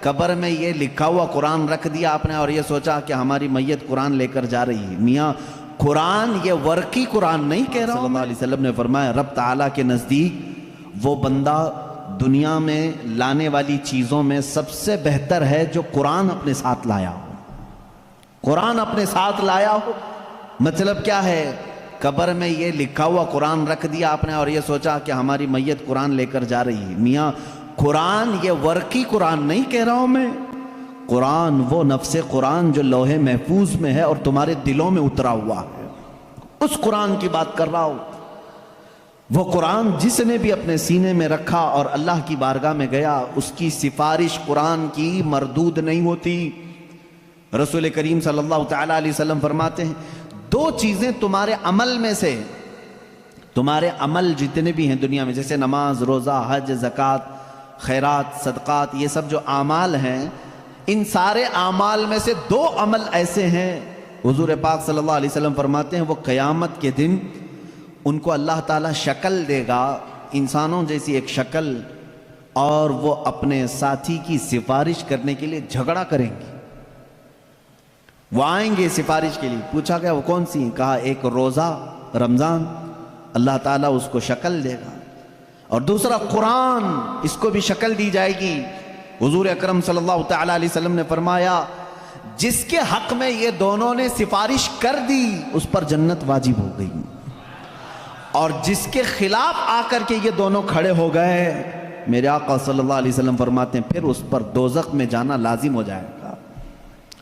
قبر میں یہ لکھا ہوا قرآن رکھ دیا آپ نے اور یہ سوچا کہ ہماری میت قرآن لے کر جا رہی ہے. میاں قرآن یہ ورقی قرآن نہیں کہہ رہا ہوں. صلی اللہ علیہ وسلم نے فرمایا رب تعالیٰ کے نزدیک وہ بندہ دنیا میں لانے والی چیزوں میں سب سے بہتر ہے جو قرآن اپنے ساتھ لایا ہو. قرآن اپنے ساتھ لایا ہو مطلب کیا ہے؟ قبر میں یہ لکھا ہوا قرآن رکھ دیا آپ نے اور یہ سوچا کہ ہماری میت قرآن لے کر جا رہی ہے. میاں قرآن یہ ورقی قرآن نہیں کہہ رہا ہوں میں. قرآن وہ نفس قرآن جو لوح محفوظ میں ہے اور تمہارے دلوں میں اترا ہوا ہے، اس قرآن کی بات کر رہا ہوں. وہ قرآن جس نے بھی اپنے سینے میں رکھا اور اللہ کی بارگاہ میں گیا، اس کی سفارش قرآن کی مردود نہیں ہوتی. رسول کریم صلی اللہ تعالیٰ علیہ وسلم فرماتے ہیں دو چیزیں تمہارے عمل میں سے، تمہارے عمل جتنے بھی ہیں دنیا میں، جیسے نماز، روزہ، حج، زکوٰۃ، خیرات، صدقات، یہ سب جو اعمال ہیں، ان سارے اعمال میں سے دو عمل ایسے ہیں حضور پاک صلی اللہ علیہ وسلم فرماتے ہیں وہ قیامت کے دن ان کو اللہ تعالیٰ شکل دے گا، انسانوں جیسی ایک شکل، اور وہ اپنے ساتھی کی سفارش کرنے کے لیے جھگڑا کریں گے. وہ آئیں گے سفارش کے لیے. پوچھا گیا وہ کون سی؟ کہا ایک روزہ رمضان، اللہ تعالیٰ اس کو شکل دے گا، اور دوسرا قرآن، اس کو بھی شکل دی جائے گی. حضور اکرم صلی اللہ تعالیٰ علیہ وسلم نے فرمایا جس کے حق میں یہ دونوں نے سفارش کر دی اس پر جنت واجب ہو گئی، اور جس کے خلاف آ کر کے یہ دونوں کھڑے ہو گئے، میرے آقا صلی اللہ علیہ وسلم فرماتے ہیں پھر اس پر دوزخ میں جانا لازم ہو جائے گا.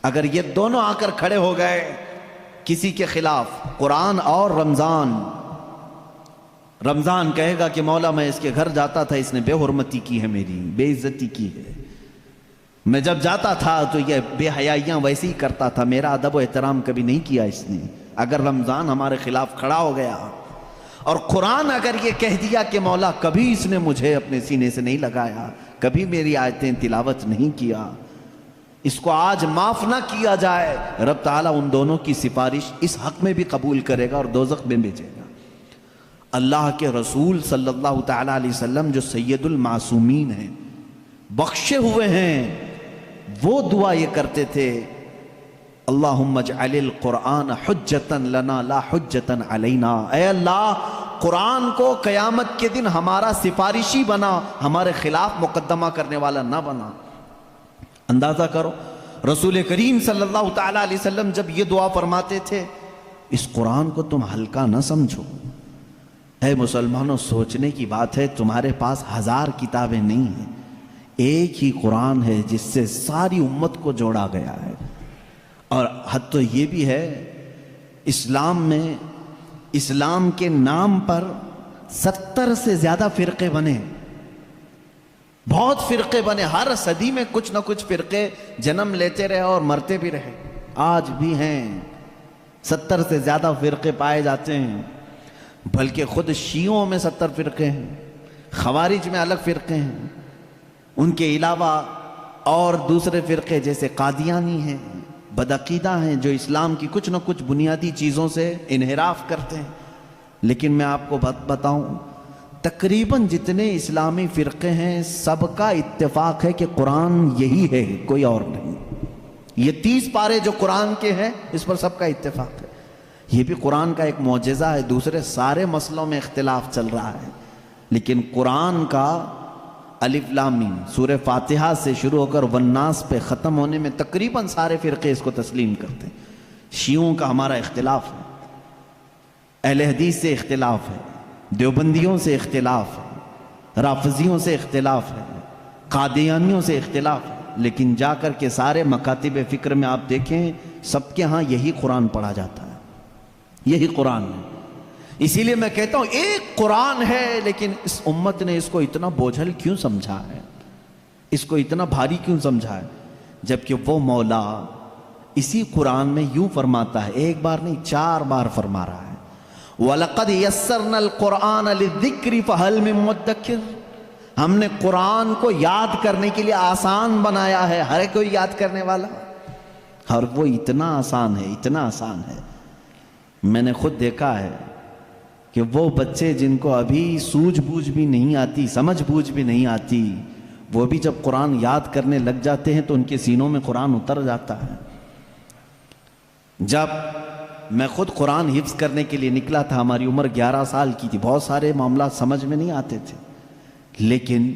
اگر یہ دونوں آ کر کھڑے ہو گئے کسی کے خلاف، قرآن اور رمضان. رمضان کہے گا کہ مولا میں اس کے گھر جاتا تھا، اس نے بے حرمتی کی ہے، میری بے عزتی کی ہے. میں جب جاتا تھا تو یہ بے حیائیاں ویسے ہی کرتا تھا، میرا ادب و احترام کبھی نہیں کیا اس نے. اگر رمضان ہمارے خلاف کھڑا ہو گیا اور قرآن اگر یہ کہہ دیا کہ مولا کبھی اس نے مجھے اپنے سینے سے نہیں لگایا، کبھی میری آیتیں تلاوت نہیں کیا، اس کو آج معاف نہ کیا جائے، رب تعالیٰ ان دونوں کی سفارش اس حق میں بھی قبول کرے گا اور دوزخ میں بھیجے گا. اللہ کے رسول صلی اللہ تعالیٰ علیہ وسلم جو سید المعصومین ہیں، بخشے ہوئے ہیں، وہ دعا یہ کرتے تھے اللہم اجعل القرآن حجتا لنا لا حجتا علینا. اے اللہ قرآن کو قیامت کے دن ہمارا سفارشی بنا، ہمارے خلاف مقدمہ کرنے والا نہ بنا. اندازہ کرو رسول کریم صلی اللہ تعالیٰ علیہ وسلم جب یہ دعا فرماتے تھے، اس قرآن کو تم ہلکا نہ سمجھو. اے مسلمانوں سوچنے کی بات ہے، تمہارے پاس 1000 کتابیں نہیں ہیں، ایک ہی قرآن ہے جس سے ساری امت کو جوڑا گیا ہے. اور حد تو یہ بھی ہے اسلام میں، اسلام کے نام پر 70 سے زیادہ فرقے بنے، بہت فرقے بنے. ہر صدی میں کچھ نہ کچھ فرقے جنم لیتے رہے اور مرتے بھی رہے. آج بھی ہیں 70 سے زیادہ فرقے پائے جاتے ہیں، بلکہ خود شیعوں میں 70 فرقے ہیں، خوارج میں الگ فرقے ہیں، ان کے علاوہ اور دوسرے فرقے جیسے قادیانی ہیں، بدعقیدہ ہیں، جو اسلام کی کچھ نہ کچھ بنیادی چیزوں سے انحراف کرتے ہیں. لیکن میں آپ کو بتاؤں تقریباً جتنے اسلامی فرقے ہیں سب کا اتفاق ہے کہ قرآن یہی ہے، کوئی اور نہیں. یہ 30 پارے جو قرآن کے ہیں اس پر سب کا اتفاق ہے. یہ بھی قرآن کا ایک معجزہ ہے، دوسرے سارے مسئلوں میں اختلاف چل رہا ہے، لیکن قرآن کا الف لام میم سورہ فاتحہ سے شروع ہو کر والناس پہ ختم ہونے میں تقریباً سارے فرقے اس کو تسلیم کرتے ہیں. شیعوں کا ہمارا اختلاف ہے، اہل حدیث سے اختلاف ہے، دیوبندیوں سے اختلاف ہے، رافضیوں سے اختلاف ہے، قادیانیوں سے اختلاف ہے، لیکن جا کر کے سارے مکاتب فکر میں آپ دیکھیں سب کے ہاں یہی قرآن پڑھا جاتا ہے، یہی قرآن ہے. اسی لیے میں کہتا ہوں ایک قرآن ہے، لیکن اس امت نے اس کو اتنا بوجھل کیوں سمجھا ہے، اس کو اتنا بھاری کیوں سمجھا ہے، جبکہ وہ مولا اسی قرآن میں یوں فرماتا ہے، ایک بار نہیں 4 بار فرما رہا ہے وَلَقَدْ يَسَّرْنَا الْقُرْآنَ لِلذِّكْرِ فَهَلْ مِن مُدَّكِرٍ. ہم نے قرآن کو یاد کرنے کے لیے آسان بنایا ہے، ہر کوئی یاد کرنے والا، اور وہ اتنا آسان ہے، اتنا آسان ہے. میں نے خود دیکھا ہے کہ وہ بچے جن کو ابھی سوجھ بوجھ بھی نہیں آتی، سمجھ بوجھ بھی نہیں آتی، وہ بھی جب قرآن یاد کرنے لگ جاتے ہیں تو ان کے سینوں میں قرآن اتر جاتا ہے۔ جب میں خود قرآن حفظ کرنے کے لیے نکلا تھا، ہماری عمر 11 سال کی تھی، بہت سارے معاملات سمجھ میں نہیں آتے تھے، لیکن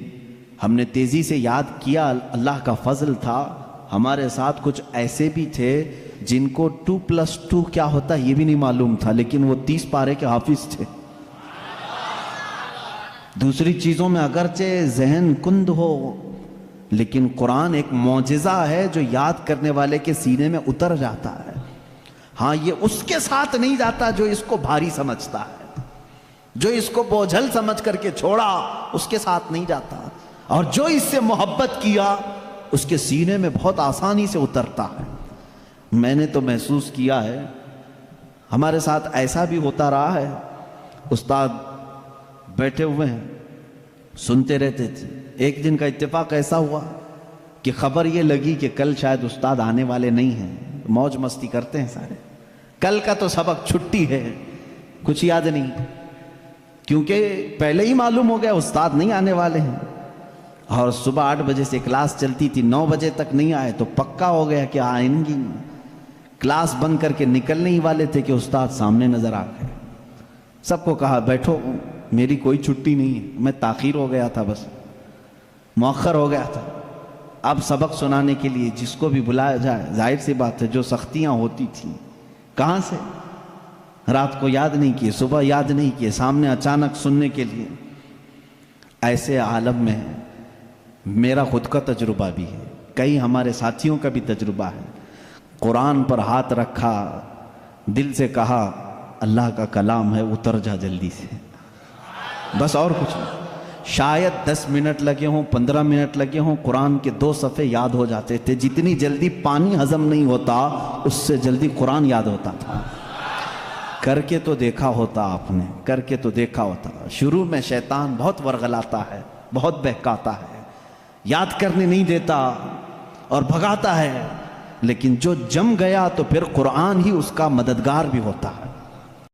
ہم نے تیزی سے یاد کیا، اللہ کا فضل تھا۔ ہمارے ساتھ کچھ ایسے بھی تھے جن کو 2+2 کیا ہوتا ہے یہ بھی نہیں معلوم تھا، لیکن وہ 30 پارے کے حافظ تھے۔ دوسری چیزوں میں اگرچہ ذہن کند ہو، لیکن قرآن ایک معجزہ ہے جو یاد کرنے والے کے سینے میں اتر جاتا ہے۔ ہاں، یہ اس کے ساتھ نہیں جاتا جو اس کو بھاری سمجھتا ہے، جو اس کو بوجھل سمجھ کر کے چھوڑا اس کے ساتھ نہیں جاتا، اور جو اس سے محبت کیا اس کے سینے میں بہت آسانی سے اترتا ہے۔ میں نے تو محسوس کیا ہے، ہمارے ساتھ ایسا بھی ہوتا رہا ہے، استاد بیٹھے ہوئے ہیں، سنتے رہتے تھے، ایک دن کا اتفاق ایسا ہوا کہ خبر یہ لگی کہ کل شاید استاد آنے والے نہیں ہیں، موج مستی کرتے ہیں سارے، کل کا تو سبق چھٹی ہے، کچھ یاد نہیں، کیونکہ پہلے ہی معلوم ہو گیا استاد نہیں آنے والے ہیں، اور صبح 8 بجے سے کلاس چلتی تھی، 9 بجے تک نہیں آئے تو پکا ہو گیا کہ آئیں گی، کلاس بند کر کے نکلنے ہی والے تھے کہ استاد سامنے نظر آ گئے۔ سب کو کہا بیٹھو، میری کوئی چھٹی نہیں ہے، میں تاخیر ہو گیا تھا، بس مؤخر ہو گیا تھا۔ اب سبق سنانے کے لیے جس کو بھی بلایا جائے، ظاہر سی بات ہے جو سختیاں ہوتی تھیں، کہاں سے؟ رات کو یاد نہیں کیے، صبح یاد نہیں کیے، سامنے اچانک سننے کے لیے۔ ایسے عالم میں میرا خود کا تجربہ بھی ہے، کئی ہمارے ساتھیوں کا بھی تجربہ ہے، قرآن پر ہاتھ رکھا، دل سے کہا اللہ کا کلام ہے، اتر جا جلدی سے، بس اور کچھ نہیں۔ شاید 10 منٹ لگے ہوں، 15 منٹ لگے ہوں، قرآن کے 2 صفحے یاد ہو جاتے تھے۔ جتنی جلدی پانی ہضم نہیں ہوتا اس سے جلدی قرآن یاد ہوتا تھا۔ کر کے تو دیکھا ہوتا آپ نے، کر کے تو دیکھا ہوتا۔ شروع میں شیطان بہت ورغلاتا ہے، بہت بہکاتا ہے، یاد کرنے نہیں دیتا اور بھگاتا ہے، لیکن جو جم گیا تو پھر قرآن ہی اس کا مددگار بھی ہوتا ہے۔